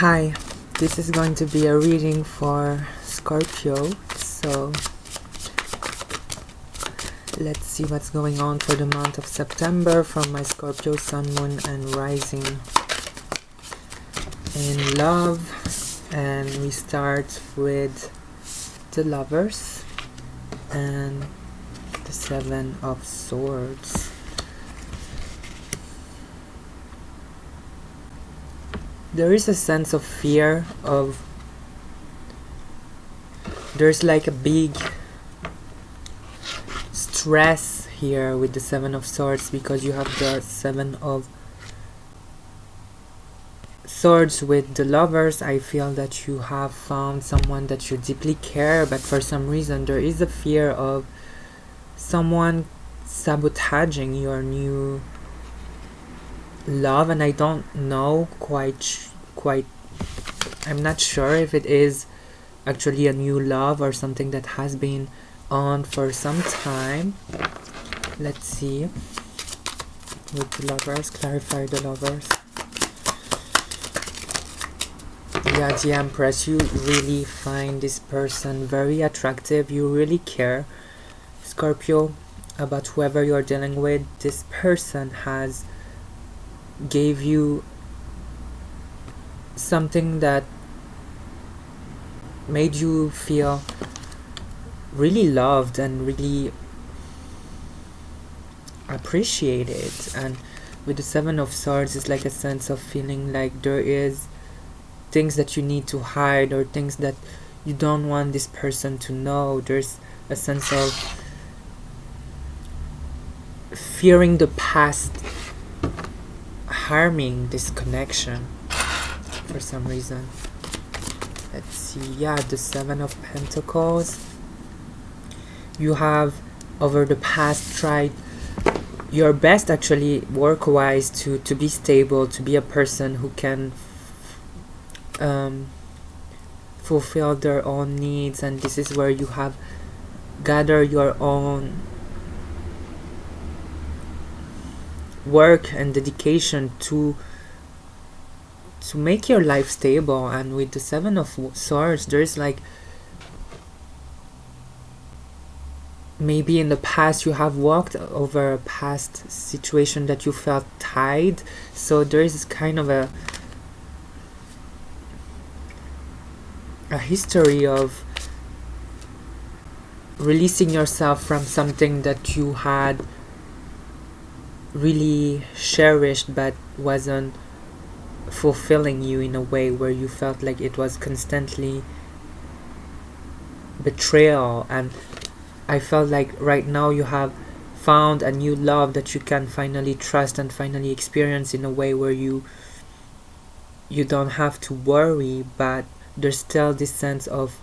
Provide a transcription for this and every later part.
Hi, this is going to be a reading for Scorpio, so let's see what's going on for the month of September from my Scorpio Sun, Moon and Rising in love. And we start with the Lovers and the Seven of Swords. There is a sense of fear of there's like a big stress here with the Seven of Swords, because you have the Seven of Swords with the Lovers. I feel that you have found someone that you deeply care, but for some reason there is a fear of someone sabotaging your new love, and I don't know quite I'm not sure if it is actually a new love or something that has been on for some time. Let's see with the Lovers, clarify the Lovers. Yeah, the Empress, you really find this person very attractive. You really care, Scorpio, about whoever you're dealing with. This person has gave you something that made you feel really loved and really appreciated. And with the Seven of Swords, it's like a sense of feeling like there is things that you need to hide or things that you don't want this person to know. There's a sense of fearing the past harming this connection for some reason. Let's see. Yeah, the Seven of Pentacles. You have over the past tried your best, actually work-wise, to be stable, to be a person who can fulfill their own needs, and this is where you have gathered your own work and dedication to make your life stable. And with the Seven of Swords, there's like maybe in the past you have walked over a past situation that you felt tied, so there is kind of a history of releasing yourself from something that you had really cherished but wasn't fulfilling you in a way where you felt like it was constantly betrayal. And I felt like right now you have found a new love that you can finally trust and finally experience in a way where you don't have to worry, but there's still this sense of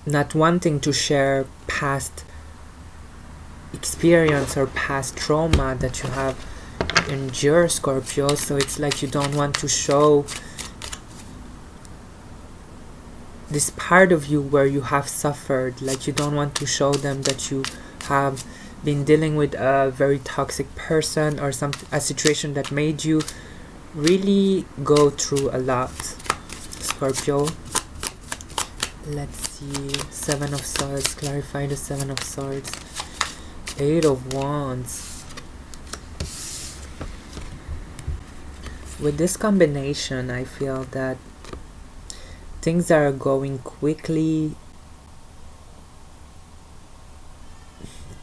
not wanting to share past experience or past trauma that you have endured, Scorpio. So it's like you don't want to show this part of you where you have suffered. Like you don't want to show them that you have been dealing with a very toxic person or a situation that made you really go through a lot, Scorpio. Let's see. Seven of Swords, clarify the Seven of Swords. Eight of Wands. With this combination, I feel that things are going quickly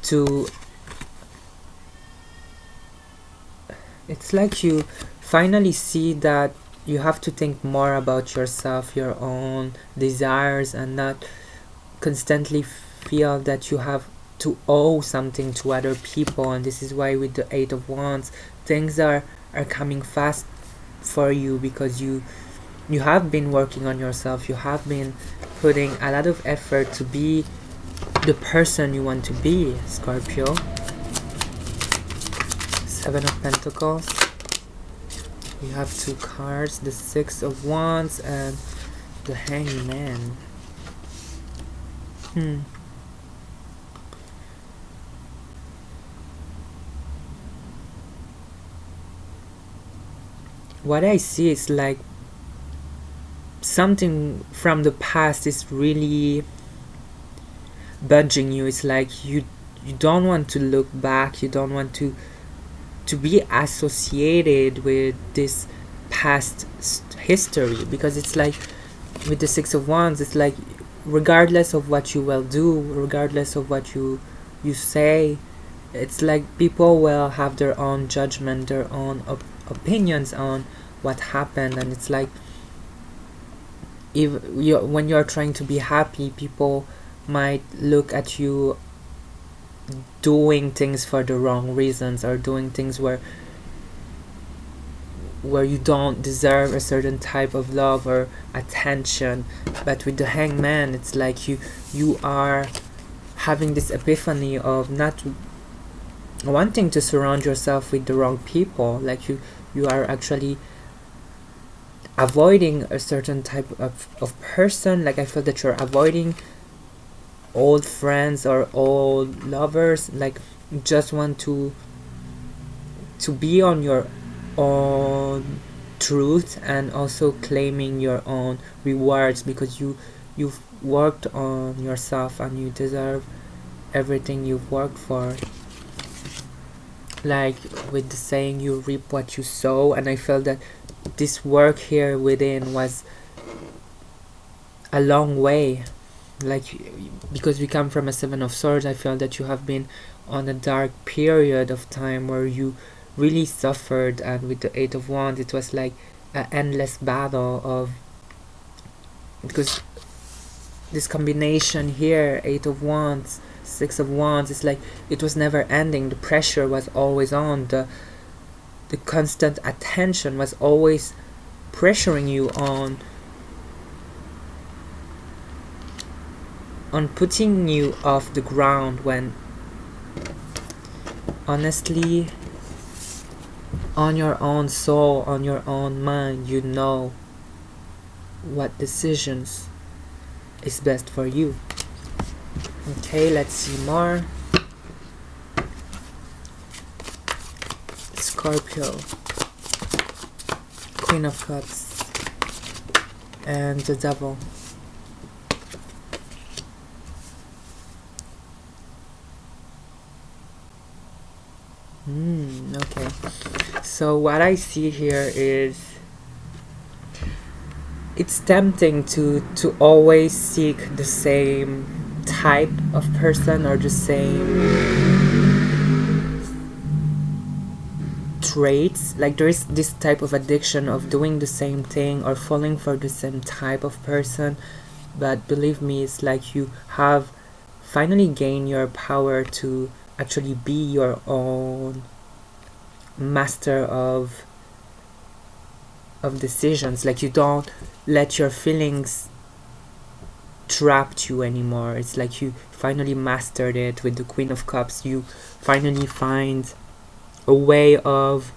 to... It's like you finally see that you have to think more about yourself, your own desires, and not constantly feel that you have to owe something to other people. And this is why with the Eight of Wands, things are coming fast for you, because you have been working on yourself. You have been putting a lot of effort to be the person you want to be, Scorpio. Seven of Pentacles. You have two cards, the Six of Wands and the Hangman. What I see is like something from the past is really budging you. It's like you don't want to look back, you don't want to be associated with this past history, because it's like with the Six of Wands, it's like regardless of what you will do, regardless of what you say, it's like people will have their own judgment, their own opinions on what happened. And it's like if you, when you're trying to be happy, people might look at you doing things for the wrong reasons, or doing things where you don't deserve a certain type of love or attention. But with the Hangman, it's like you are having this epiphany of not wanting to surround yourself with the wrong people. Like you are actually avoiding a certain type of person. Like I feel that you're avoiding old friends or old lovers. Like you just want to be on your own truth, and also claiming your own rewards, because you've worked on yourself and you deserve everything you've worked for. Like with the saying, you reap what you sow. And I felt that this work here within was a long way. Like because we come from a Seven of Swords, I feel that you have been on a dark period of time where you really suffered. And with the Eight of Wands, it was like an endless battle of, because this combination here, Eight of Wands, Six of Wands, it's like it was never ending. The pressure was always on, the constant attention was always pressuring you on putting you off the ground, when honestly on your own soul, on your own mind, you know what decisions is best for you. Okay, let's see more. Scorpio, Queen of Cups, and the Devil. Okay, so what I see here is it's tempting to always seek the same type of person, or the same traits. Like there is this type of addiction of doing the same thing or falling for the same type of person. But believe me, it's like you have finally gained your power to actually be your own master of decisions. Like you don't let your feelings trap you anymore. It's like you finally mastered it. With the Queen of Cups, you finally find a way of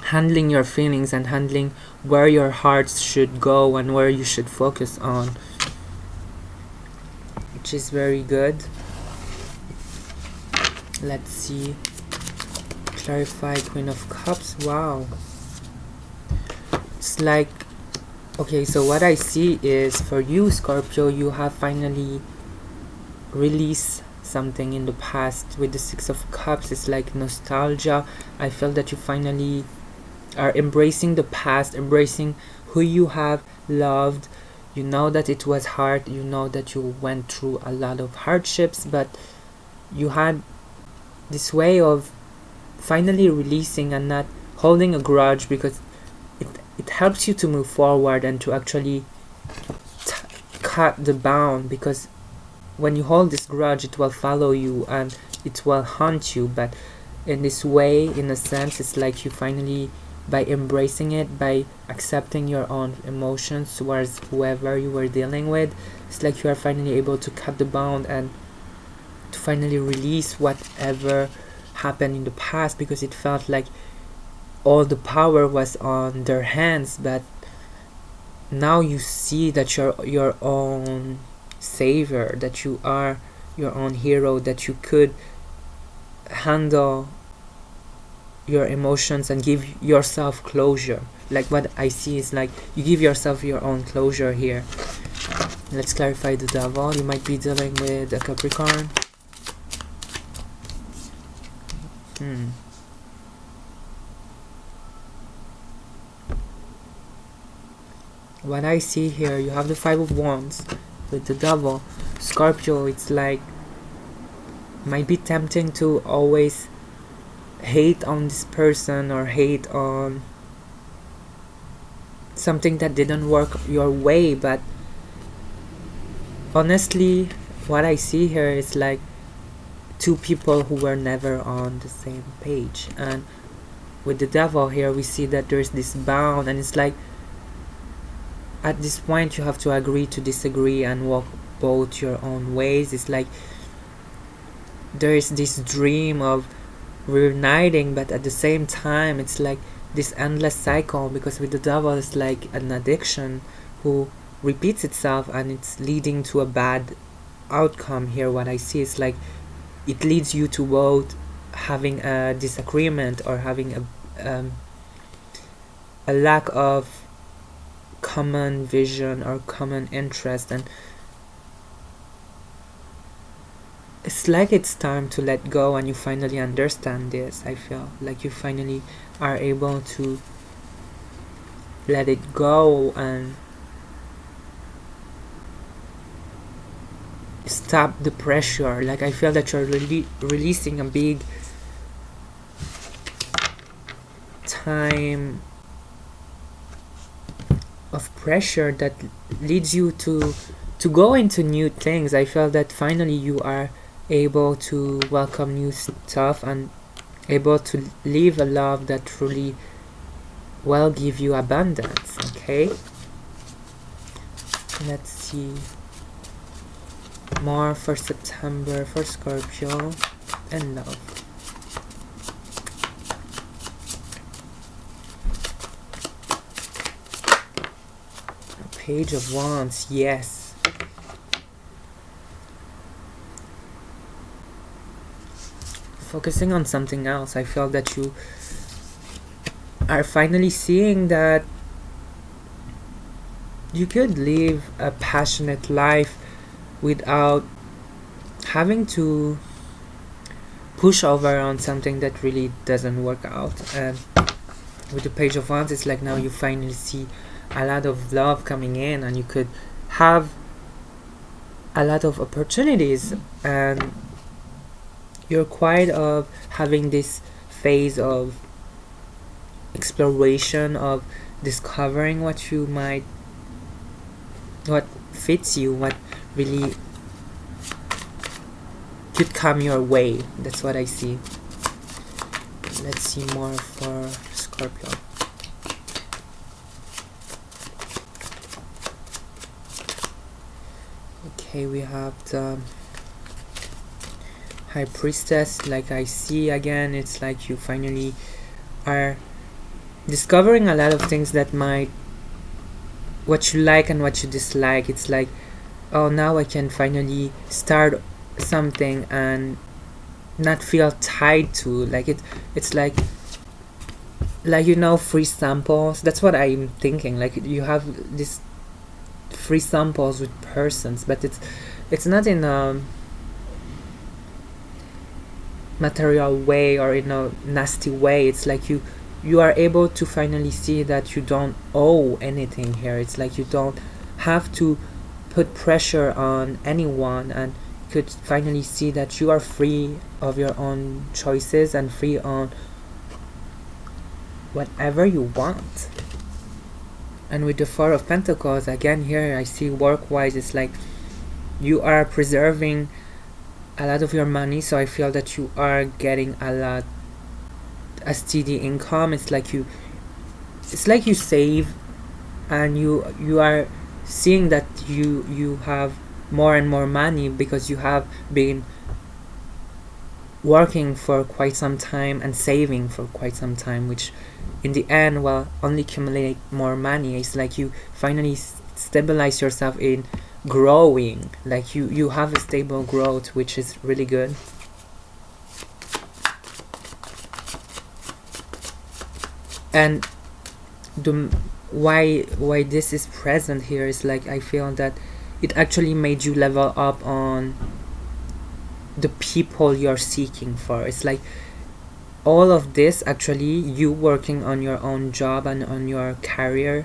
handling your feelings and handling where your heart should go and where you should focus on, which is very good. Let's see. Clarify Queen of Cups. Wow. It's like, okay, so what I see is for you, Scorpio, you have finally released something in the past. With the Six of Cups, it's like nostalgia. I feel that you finally are embracing the past, embracing who you have loved. You know that it was hard, you know that you went through a lot of hardships, but you had this way of finally releasing and not holding a grudge, because it helps you to move forward and to actually cut the bound. Because when you hold this grudge, it will follow you and it will haunt you. But in this way, in a sense, it's like you finally, by embracing it, by accepting your own emotions towards whoever you were dealing with, it's like you are finally able to cut the bound and to finally release whatever happened in the past, because it felt like all the power was on their hands. But now you see that you're your own savior, that you are your own hero, that you could handle your emotions and give yourself closure. Like what I see is like you give yourself your own closure here. Let's clarify the Devil. You might be dealing with a Capricorn. What I see here, you have the Five of Wands with the Devil. Scorpio, it's like might be tempting to always hate on this person or hate on something that didn't work your way, but honestly what I see here is like two people who were never on the same page. And with the Devil here we see that there's this bound, and it's like at this point you have to agree to disagree and walk both your own ways. It's like there is this dream of reuniting, but at the same time it's like this endless cycle, because with the Devil it's like an addiction who repeats itself and it's leading to a bad outcome. Here what I see is like it leads you to both having a disagreement or having a lack of common vision or common interest, and it's like it's time to let go, and you finally understand this. I feel like you finally are able to let it go and stop the pressure. Like I feel that you're releasing a big time of pressure that leads you to go into new things. I feel that finally you are able to welcome new stuff and able to live a love that truly will give you abundance. Okay, let's see more for September for Scorpio and love. Page of Wands, yes. Focusing on something else. I feel that you are finally seeing that you could live a passionate life without having to push over on something that really doesn't work out. And with the Page of Wands, it's like now you finally see a lot of love coming in, and you could have a lot of opportunities, and you're quite of having this phase of exploration, of discovering what fits you, what really could come your way. That's what I see. Let's see more for Scorpio. Okay, we have the High Priestess. Like I see again, it's like you finally are discovering a lot of things that might, what you like and what you dislike. It's like, oh, now I can finally start something and not feel tied to, like it's like you know, free samples. That's what I'm thinking. Like you have this free samples with persons, but it's not in a material way or in a nasty way. It's like you are able to finally see that you don't owe anything here. It's like you don't have to put pressure on anyone, and you could finally see that you are free of your own choices and free on whatever you want. And with the Four of Pentacles, again here I see work-wise, it's like you are preserving a lot of your money, so I feel that you are getting a steady income. It's like you save, and you are seeing that you have more and more money because you have been working for quite some time and saving for quite some time, which in the end will only accumulate more money. It's like you finally stabilize yourself in growing, like you have a stable growth, which is really good. And the why this is present here is like, I feel that it actually made you level up on the people you're seeking for. It's like all of this, actually, you working on your own job and on your career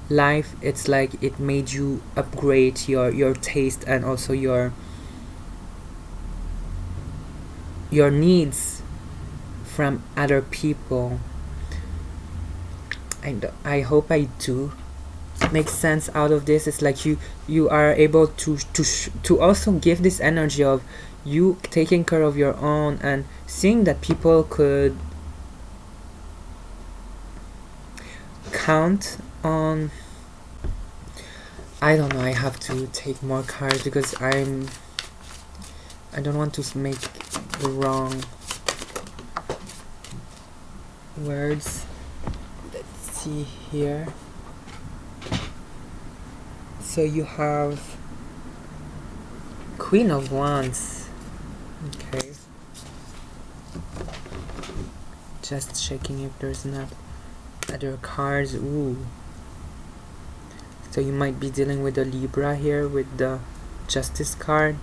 life, it's like it made you upgrade your taste and also your needs from other people. I hope I do make sense out of this. It's like you are able to also give this energy of you taking care of your own and seeing that people could count on. I don't know, I have to take more cards because I don't want to make the wrong words. Let's see here. So you have Queen of Wands. Okay. Just checking if there's not other cards. Ooh. So you might be dealing with a Libra here with the Justice card.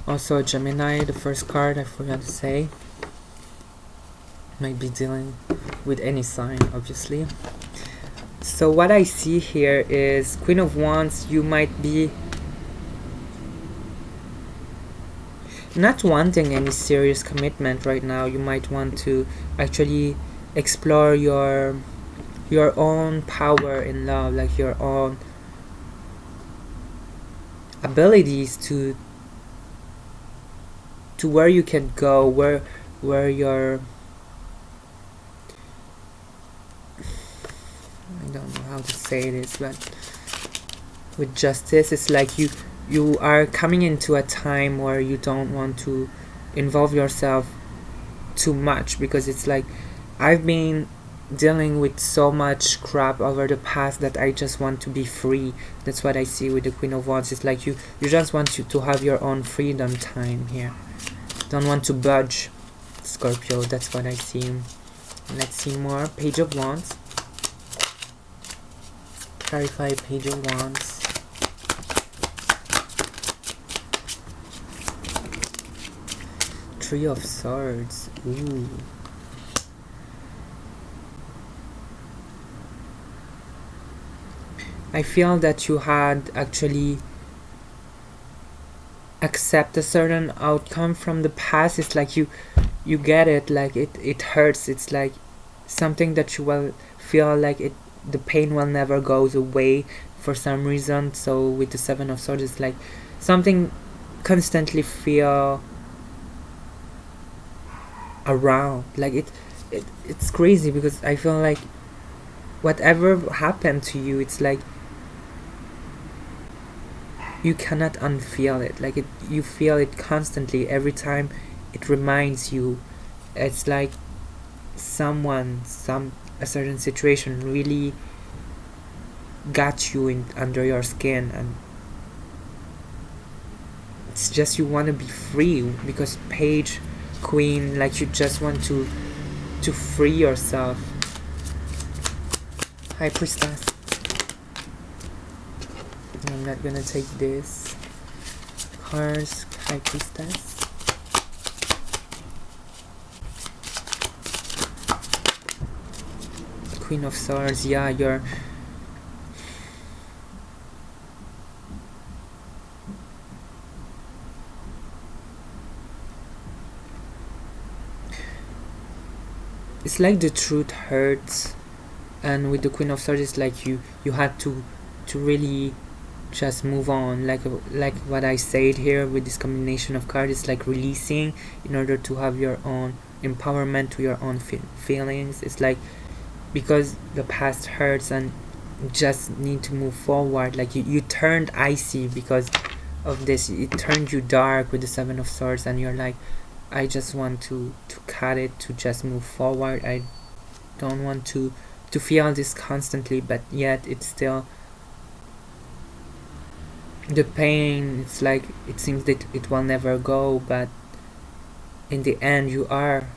Also Gemini, the first card, I forgot to say. Might be dealing with any sign, obviously. So what I see here is Queen of Wands, you might be not wanting any serious commitment right now. You might want to actually explore your own power in love, like your own abilities to where you can go, where your I don't know how to say this, but with Justice, it's like you are coming into a time where you don't want to involve yourself too much, because it's like I've been dealing with so much crap over the past that I just want to be free. That's what I see with the Queen of Wands. It's like you just want to have your own freedom time here. Don't want to budge, Scorpio. That's what I see. Let's see more. Page of Wands. Clarify Page of Wands. Three of Swords. Ooh. I feel that you had actually accept a certain outcome from the past. It's like you get it, like it hurts. It's like something that you will feel like the pain will never goes away for some reason. So with the Seven of Swords, it's like something constantly feel around, like it's crazy, because I feel like whatever happened to you, it's like you cannot unfeel it. Like you feel it constantly every time it reminds you. It's like a certain situation really got you under your skin, and it's just you want to be free, because Page, Queen, like you just want to free yourself. High Priestess. I'm not gonna take this. Cards, High Priestess. Queen of Swords. Yeah, you're it's like the truth hurts, and with the Queen of Swords, it's like you had to really just move on, like what I said here with this combination of cards. It's like releasing in order to have your own empowerment to your own feelings. It's like because the past hurts and just need to move forward. Like you turned icy because of this. It turned you dark with the Seven of Swords, and you're like, I just want to cut it, to just move forward. I don't want to to feel this constantly, but yet it's still the pain. It's like it seems that it will never go, but in the end you are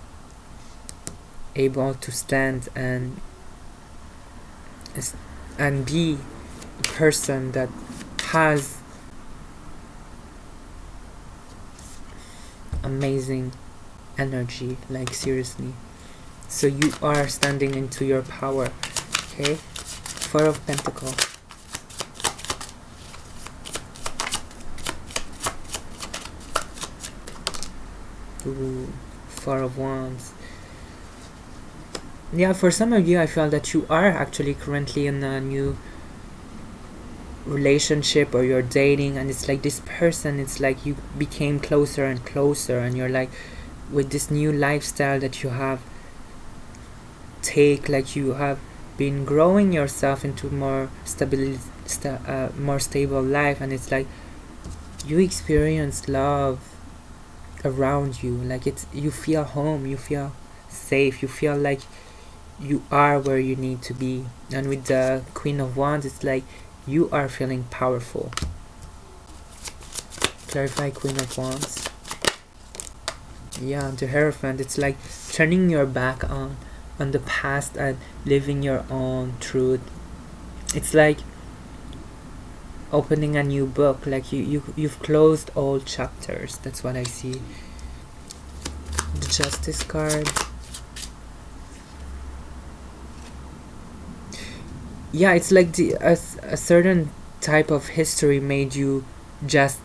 able to stand and be a person that has amazing energy, like seriously. So you are standing into your power. Okay, Four of Pentacles. Ooh, Four of Wands. Yeah, for some of you I feel that you are actually currently in a new relationship, or you're dating, and it's like this person, it's like you became closer and closer, and you're like, with this new lifestyle that you have like you have been growing yourself into more more stable life, and it's like you experience love around you, like it's, you feel home, you feel safe, you feel like you are where you need to be. And with the Queen of Wands, it's like you are feeling powerful. Clarify Queen of Wands. Yeah, the Hierophant, it's like turning your back on the past and living your own truth. It's like opening a new book, like you've closed all chapters. That's what I see. The Justice card. Yeah, it's like a certain type of history made you just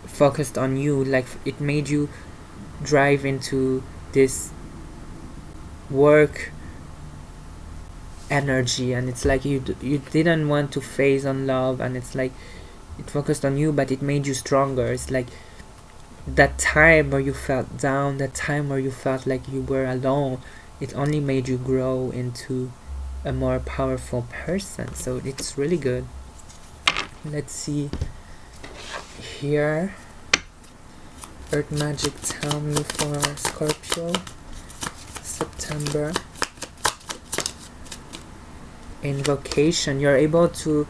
focused on you, like it made you drive into this work energy, and it's like you didn't want to phase on love, and it's like it focused on you, but it made you stronger. It's like that time where you felt down, that time where you felt like you were alone, it only made you grow into a more powerful person. So it's really good. Let's see here. Earth Magic, tell me for Scorpio, September. Invocation, you're able to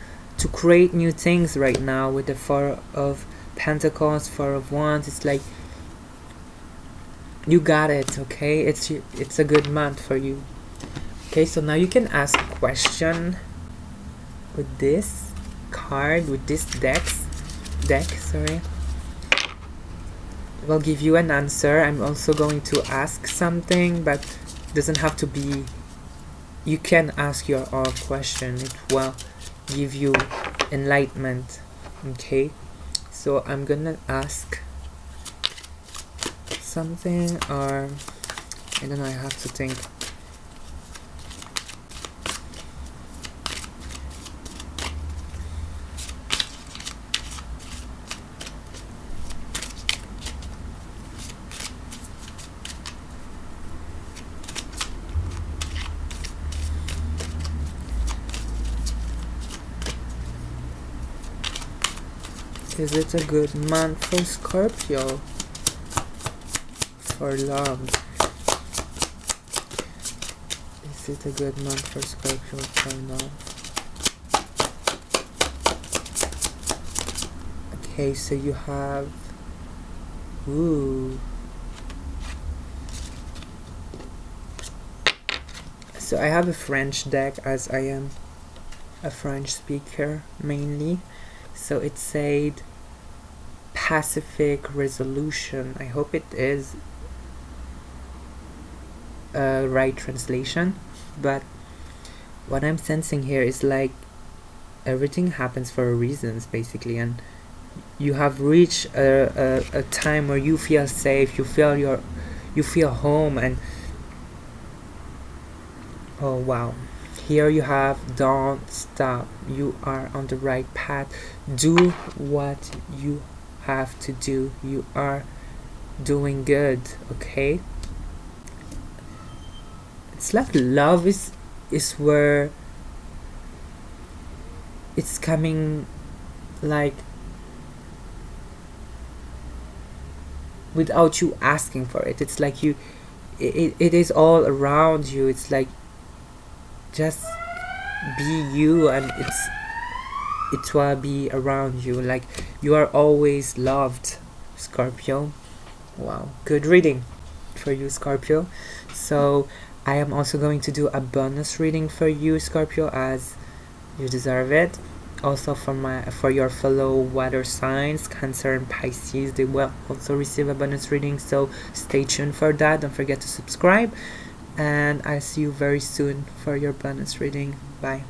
create new things right now with the Four of Pentacles, Four of Wands. It's like you got it. Okay, it's a good month for you. Okay, so now you can ask a question with this card, with this deck, sorry. We'll give you an answer. I'm also going to ask something, but it doesn't have to be, you can ask your own question. It will give you enlightenment. Okay, so I'm gonna ask something, or I don't know, I have to think. Is it a good month for Scorpio for love? Is it a good month for Scorpio for love? Okay, so you have, ooh. So I have a French deck, as I am a French speaker mainly. So it said Pacific resolution. I hope it is a right translation, but what I'm sensing here is like everything happens for a reason, basically, and you have reached a time where you feel safe, you feel home, and oh wow, here you have don't stop, you are on the right path, do what you have to do, you are doing good. Okay, it's like love is where it's coming, like without you asking for it. It's like it is all around you. It's like just be you, and it will be around you. Like, you are always loved, Scorpio. Wow, good reading for you, Scorpio. So I am also going to do a bonus reading for you, Scorpio, as you deserve it. Also for your fellow water signs, Cancer and Pisces, they will also receive a bonus reading, so stay tuned for that. Don't forget to subscribe, and I'll see you very soon for your bonus reading. Bye.